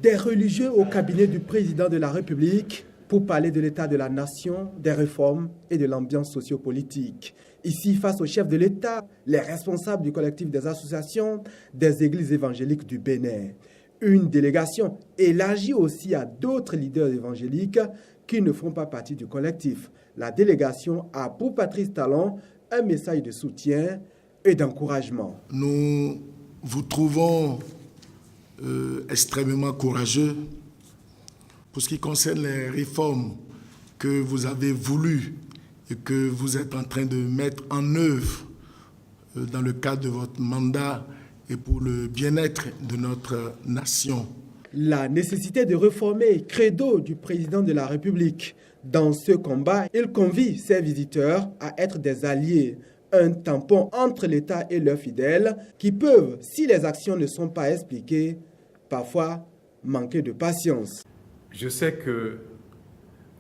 Des religieux au cabinet du président de la République pour parler de l'état de la nation, des réformes et de l'ambiance sociopolitique. Ici, face au chef de l'État, les responsables du collectif des associations des églises évangéliques du Bénin. Une délégation élargie aussi à d'autres leaders évangéliques qui ne font pas partie du collectif. La délégation a pour Patrice Talon un message de soutien et d'encouragement. Nous vous trouvons extrêmement courageux pour ce qui concerne les réformes que vous avez voulues et que vous êtes en train de mettre en œuvre dans le cadre de votre mandat et pour le bien-être de notre nation. La nécessité de réformer, credo du président de la République. Dans ce combat, il convie ses visiteurs à être des alliés, un tampon entre l'État et leurs fidèles qui peuvent, si les actions ne sont pas expliquées, parfois manquer de patience. Je sais que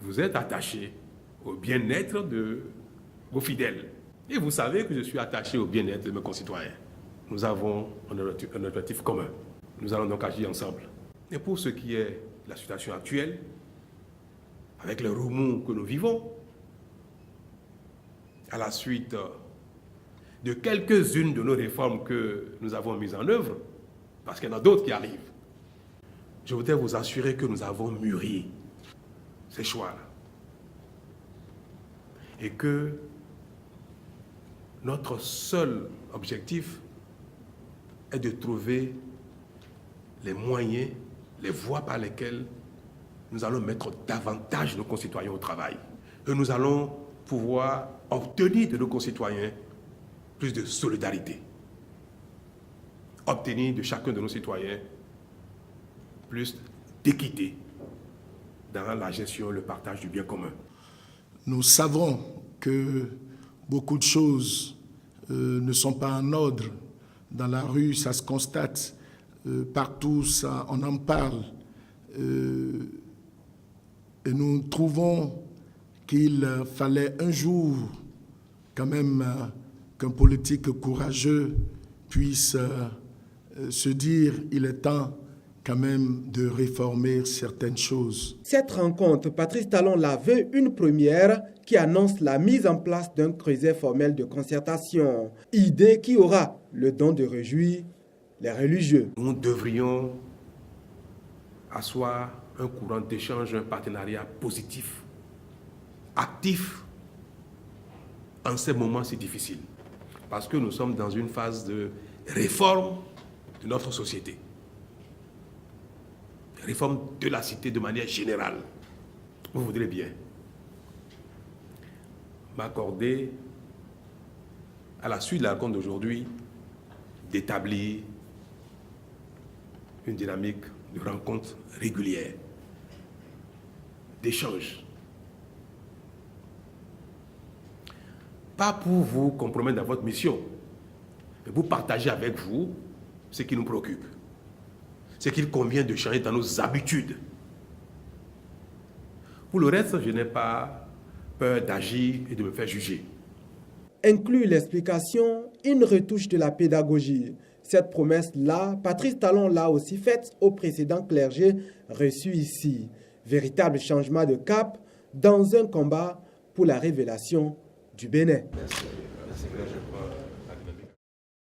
vous êtes attachés au bien-être de vos fidèles. Et vous savez que je suis attaché au bien-être de mes concitoyens. Nous avons un objectif commun. Nous allons donc agir ensemble. Et pour ce qui est de la situation actuelle, avec les remous que nous vivons, à la suite de quelques-unes de nos réformes que nous avons mises en œuvre, parce qu'il y en a d'autres qui arrivent, je voudrais vous assurer que nous avons mûri ces choix-là. Et que notre seul objectif est de trouver les moyens, les voies par lesquelles nous allons mettre davantage nos concitoyens au travail. Et nous allons pouvoir obtenir de nos concitoyens plus de solidarité. Obtenir de chacun de nos citoyens plus d'équité dans la gestion et le partage du bien commun. Nous savons que beaucoup de choses ne sont pas en ordre. Dans la rue, ça se constate. Partout, on en parle. Et nous trouvons qu'il fallait un jour, quand même, qu'un politique courageux puisse se dire il est temps quand même de réformer certaines choses. Cette rencontre, Patrice Talon la veut une première qui annonce la mise en place d'un creuset formel de concertation. Idée qui aura le don de réjouir les religieux. Nous devrions asseoir un courant d'échange, un partenariat positif, actif, en ces moments si difficiles. Parce que nous sommes dans une phase de réforme de notre société. Réforme de la cité de manière générale. Vous voudrez bien m'accorder, à la suite de la rencontre d'aujourd'hui, d'établir une dynamique de rencontre régulière, d'échange. Pas pour vous compromettre dans votre mission, mais pour partager avec vous ce qui nous préoccupe, ce qu'il convient de changer dans nos habitudes. Pour le reste, je n'ai pas peur d'agir et de me faire juger. Inclut l'explication, une retouche de la pédagogie. Cette promesse-là, Patrice Talon l'a aussi faite au précédent clergé reçu ici. Véritable changement de cap dans un combat pour la révélation du Bénin. Merci.